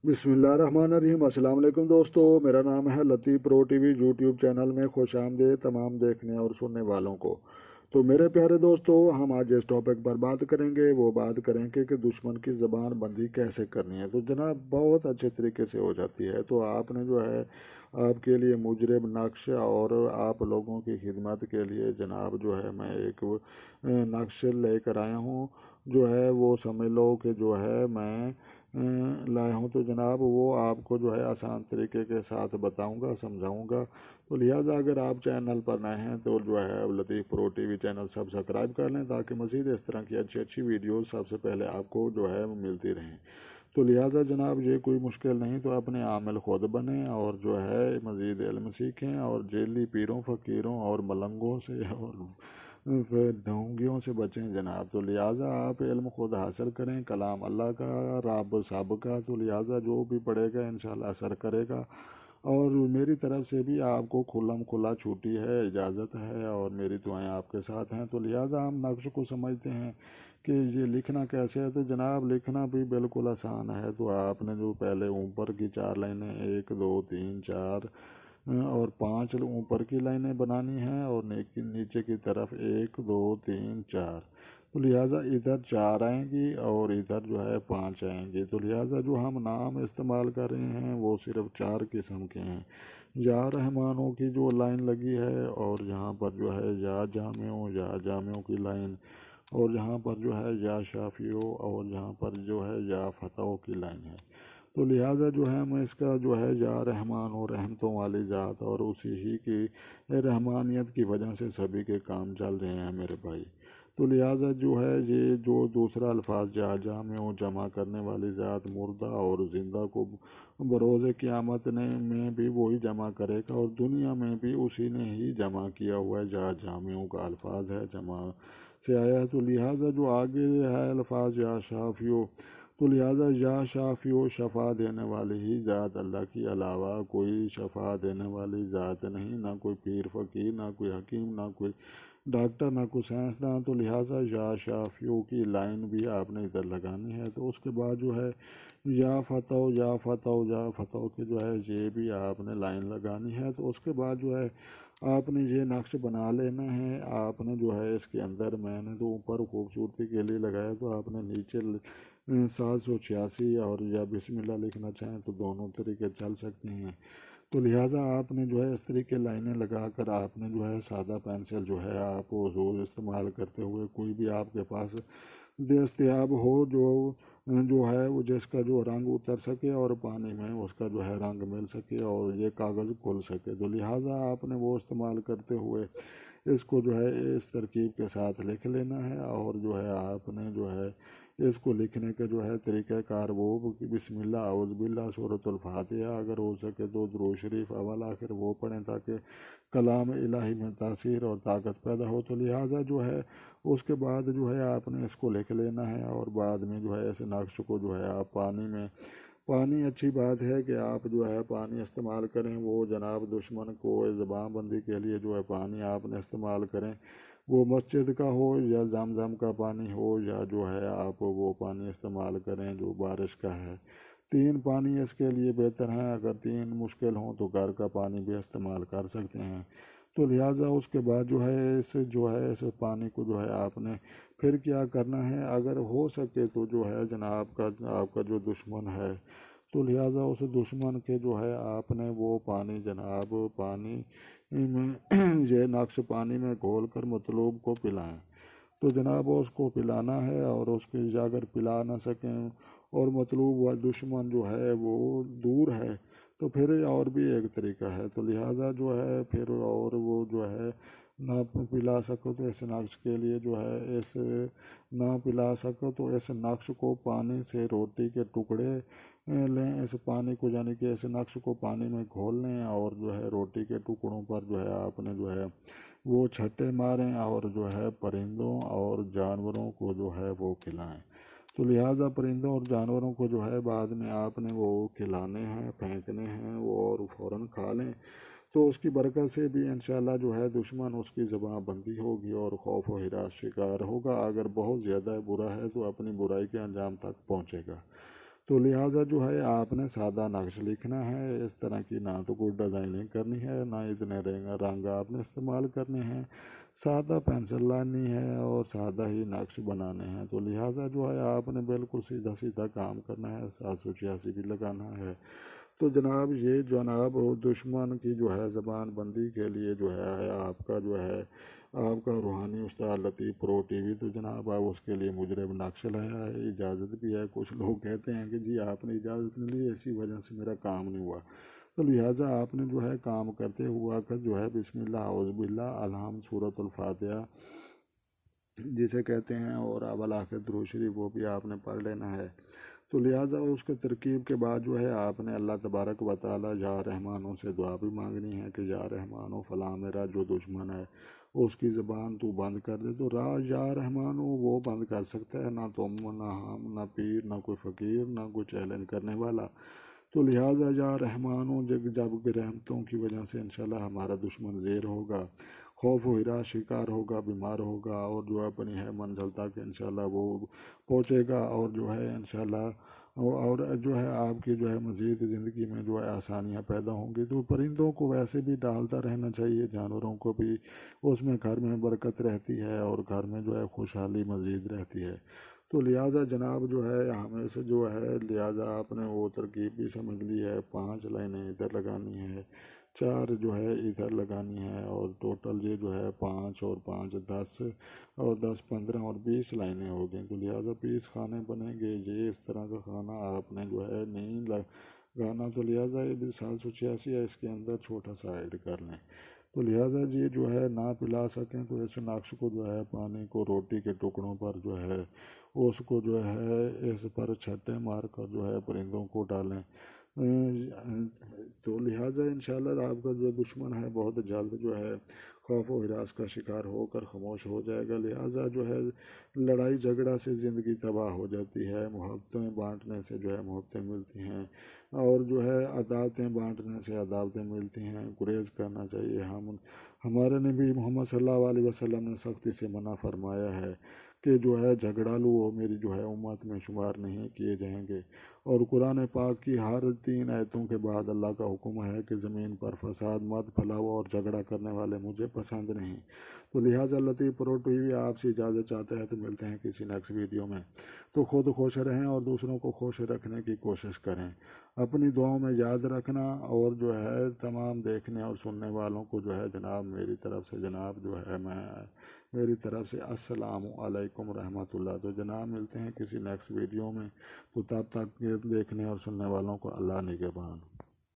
बिस्मिल्लाहिर्रहमानिर्रहीम। अस्सलाम वालेकुम दोस्तों, मेरा नाम है लतीफ़ प्रो टीवी। यूट्यूब चैनल में खुश आमदीद तमाम देखने और सुनने वालों को। तो मेरे प्यारे दोस्तों, हम आज जिस टॉपिक पर बात करेंगे वो बात करेंगे कि दुश्मन की ज़बान बंदी कैसे करनी है। तो जनाब बहुत अच्छे तरीके से हो जाती है। तो आपने जो है आपके लिए मुजरिब नक्श और आप लोगों की खिदमत के लिए जनाब जो है मैं एक नक्श लेकर आया हूँ। जो है वो समझ लो कि जो है मैं लाया हूँ। तो जनाब वो आपको जो है आसान तरीके के साथ बताऊंगा, समझाऊंगा। तो लिहाजा अगर आप चैनल पर नए हैं तो जो है लतीफ़ प्रो टीवी चैनल सब्सक्राइब कर लें ताकि मज़ीद इस तरह की अच्छी अच्छी वीडियोस सबसे पहले आपको जो है मिलती रहें। तो लिहाजा जनाब ये कोई मुश्किल नहीं, तो अपने आमिल खुद बने और जो है मज़ीद इल्म सीखें और जेली पीरों फ़कीरों और मलंगों से और ढोंगियों से बचें जनाब। तो लिहाजा आप इल्म खुद हासिल करें, कलाम अल्लाह का, रब सब का। तो लिहाजा जो भी पढ़ेगा इंशाल्लाह असर करेगा। और मेरी तरफ से भी आपको खुल्लम खुला छुट्टी है, इजाज़त है और मेरी दुआएं आपके साथ हैं। तो लिहाजा हम नक्श को समझते हैं कि ये लिखना कैसे है। तो जनाब लिखना भी बिल्कुल आसान है। तो आपने जो पहले ऊपर की 4 लाइनें 1 2 3 4 और 5 ऊपर की लाइनें बनानी हैं और नीचे की तरफ 1 2 3 4। तो लिहाजा इधर 4 आएंगी और इधर जो है 5 आएंगी। तो लिहाजा जो हम नाम इस्तेमाल कर रहे हैं वो सिर्फ 4 किस्म के हैं। या रहमानों की जो लाइन लगी है और यहाँ पर जो है या जामियों की लाइन, और यहाँ पर जो है या शाफियों, और यहाँ पर जो है या फतहों की लाइन है। तो लिहाजा जो है मैं इसका जो है या रहमान और रहमतों वाली ज़ात और उसी ही की रहमानियत की वजह से सभी के काम चल रहे हैं मेरे भाई। तो लिहाजा जो है ये जो दूसरा अल्फाज जा में जमा करने वाली ज़ात मुर्दा और ज़िंदा को बरोज़ क़यामत में भी वही जमा करेगा और दुनिया में भी उसी ने ही जमा किया हुआ है। जामियों का अल्फाज है, जमा से आया है। तो लिहाजा जो आगे है अल्फाज या शाफियों, तो लिहाजा या शाफियों शफा देने वाली ही ज़ात, अल्लाह के अलावा कोई शफा देने वाली ज़ात नहीं, ना कोई पीर फ़कीर, ना कोई हकीम, ना कोई डॉक्टर, ना कोई साइंसदान। तो लिहाजा या शाफियों की लाइन भी आपने इधर लगानी है। तो उसके बाद जो है या फतो के जो है ये भी आपने लाइन लगानी है। तो उसके बाद जो है आपने ये नक्श बना लेना है। आपने जो है इसके अंदर मैंने तो ऊपर खूबसूरती के लिए लगाया, तो आपने नीचे 786 और या बिस्मिल्लाह लिखना चाहें तो दोनों तरीके चल सकते हैं। तो लिहाजा आपने जो है इस तरीके लाइनें लगाकर आपने जो है सादा पेंसिल जो है आप रोज़ इस्तेमाल करते हुए कोई भी आपके पास दस्तयाब हो जो है वो जिसका जो रंग उतर सके और पानी में उसका जो है रंग मिल सके और ये कागज़ खुल सके। तो लिहाजा आपने वो इस्तेमाल करते हुए इसको जो है इस तरकीब के साथ लिख लेना है। और जो है आपने जो है इसको लिखने के जो है तरीक़ाकार वो बिस्मिल्लाह औज़ बिल्लाह सूरतुल फातिहा, अगर हो सके तो दुरूद शरीफ अव्वल आखिर वो पढ़ें ताकि कलाम इलाही में तासीर और ताकत पैदा हो। तो लिहाजा जो है उसके बाद जो है आपने इसको लिख लेना है और बाद में जो है इस नक्श को जो है आप पानी अच्छी बात है कि आप जो है पानी इस्तेमाल करें। वो जनाब दुश्मन को ज़बान बंदी के लिए जो है पानी आपने इस्तेमाल करें, वो मस्जिद का हो या जमजम का पानी हो या जो है आप वो पानी इस्तेमाल करें जो बारिश का है। 3 पानी इसके लिए बेहतर हैं। अगर 3 मुश्किल हों तो घर का पानी भी इस्तेमाल कर सकते हैं। तो लिहाजा उसके बाद जो है इस पानी को जो है आपने फिर क्या करना है, अगर हो सके तो जो है जनाब आपका जो दुश्मन है, तो लिहाजा उस दुश्मन के जो है आपने वो पानी जनाब पानी में ये नक्श पानी में घोल कर मतलूब को पिलाएं। तो जनाब उसको पिलाना है और उसके अगर पिला ना सकें और मतलूब व दुश्मन जो है वो दूर है तो फिर और भी एक तरीका है। तो लिहाजा जो है फिर और वो जो है ना पिला सको तो इस नक्श के लिए जो है इस ना पिला सको तो इस नक्श को पानी से रोटी के टुकड़े लें। इस पानी को यानी कि इस नक्श को पानी में घोल लें और जो है रोटी के टुकड़ों पर जो है आपने जो है वो छट्टे मारें और जो है परिंदों और जानवरों को जो है वो खिलाएं। तो लिहाजा परिंदों और जानवरों को जो है बाद में आपने वो खिलाने हैं, फेंकने हैं वो और फ़ौरन खा लें। तो उसकी बरकत से भी इंशाल्लाह जो है दुश्मन उसकी ज़बान बंदी होगी और खौफ व हिरास शिकार होगा। अगर बहुत ज़्यादा बुरा है तो अपनी बुराई के अंजाम तक पहुँचेगा। تو لہٰذا جو ہے آپ نے سادہ نقش لکھنا ہے، اس طرح کی نہ تو کوئی ڈیزائننگ کرنی ہے، نہ اتنے رنگ آپ نے استعمال کرنے ہیں، سادہ پینسل لانی ہے اور سادہ ہی نقش بنانے ہیں۔ تو لہٰذا جو ہے آپ نے بالکل سیدھا سیدھا کام کرنا ہے، 786 بھی لگانا ہے۔ تو جناب یہ جناب دشمن کی جو ہے زبان بندی کے لیے جو ہے آپ کا جو ہے آپ کا روحانی استاد لطیف پرو ٹی وی، تو جناب آپ اس کے لیے مجرب نقش لایا ہے، اجازت بھی ہے۔ کچھ لوگ کہتے ہیں کہ جی آپ نے اجازت نہیں لی، اسی وجہ سے میرا کام نہیں ہوا۔ تو لہٰذا آپ نے جو ہے کام کرتے ہوا کر جو ہے بسم اللہ اعوذ باللہ الحمد سورۃ الفاتحہ جسے کہتے ہیں اور اول آخر درود شریف وہ بھی آپ نے پڑھ لینا ہے۔ تو لہٰذا اس کے ترکیب کے بعد جو ہے آپ نے اللہ تبارک و تعالیٰ یا رحمانوں سے دعا بھی مانگنی ہے کہ یا رحمانو فلاں میرا جو دشمن ہے اس کی زبان تو بند کر دے۔ تو یا رحمانو وہ بند کر سکتا ہے، نہ تم نہ ہم نہ پیر نہ کوئی فقیر نہ کوئی چیلنج کرنے والا۔ تو لہٰذا یا رحمانو جب رحمتوں کی وجہ سے انشاءاللہ ہمارا دشمن زیر ہوگا، خوف و ہراس شکار ہوگا، بیمار ہوگا اور جو اپنی ہے منزل تک انشاءاللہ وہ پہنچے گا، اور جو ہے انشاءاللہ اور جو ہے آپ کی جو ہے مزید زندگی میں جو ہے آسانیاں پیدا ہوں گی۔ تو پرندوں کو ویسے بھی ڈالتا رہنا چاہیے، جانوروں کو بھی، اس میں گھر میں برکت رہتی ہے اور گھر میں جو ہے خوشحالی مزید رہتی ہے۔ تو لہٰذا جناب جو ہے ہمیں سے جو ہے لہٰذا آپ نے وہ ترکیب بھی سمجھ لی ہے، 5 لائنیں ادھر لگانی ہے، 4 جو ہے ادھر لگانی ہے، اور ٹوٹل یہ جو ہے 5 اور 5 10 اور 10 15 اور 20 لائنیں ہو گئیں۔ تو لہٰذا 20 کھانے بنیں گے۔ یہ اس طرح کا کھانا آپ نے جو ہے نہیں لگانا، تو لہٰذا یہ بھی 786 ہے، اس کے اندر چھوٹا سا ایڈ کر لیں۔ تو لہٰذا یہ جو ہے نہ پلا سکیں تو اس نقش کو جو ہے پانی کو روٹی کے ٹکڑوں پر جو ہے اس کو جو ہے اس پر چھٹے مار کر جو ہے پرندوں کو ڈالیں۔ تو لہٰذا انشاءاللہ آپ کا جو دشمن ہے بہت جلد جو ہے خوف و ہراس کا شکار ہو کر خاموش ہو جائے گا۔ لہٰذا جو ہے لڑائی جھگڑا سے زندگی تباہ ہو جاتی ہے، محبتیں بانٹنے سے جو ہے محبتیں ملتی ہیں، اور جو ہے عداوتیں بانٹنے سے عداوتیں ملتی ہیں۔ گریز کرنا چاہیے۔ ہمارے نبی محمد صلی اللہ علیہ وسلم نے سختی سے منع فرمایا ہے کہ جو ہے جھگڑالو وہ میری جو ہے امت میں شمار نہیں کیے جائیں گے، اور قرآن پاک کی ہر 3 آیتوں کے بعد اللہ کا حکم ہے کہ زمین پر فساد مت پھیلاؤ اور جھگڑا کرنے والے مجھے پسند نہیں۔ تو لہٰذا لطیف پرو ٹی وی آپ سے اجازت چاہتا ہے، تو ملتے ہیں کسی نیکسٹ ویڈیو میں۔ تو خود خوش رہیں اور دوسروں کو خوش رکھنے کی کوشش کریں، اپنی دعاؤں میں یاد رکھنا، اور جو ہے تمام دیکھنے اور سننے والوں کو جو ہے جناب میری طرف سے جناب جو ہے میری طرف سے السلام علیکم رحمۃ اللہ۔ تو جناب ملتے ہیں کسی نیکسٹ ویڈیو میں، تو تب تک دیکھنے اور سننے والوں کو اللہ نگہبان۔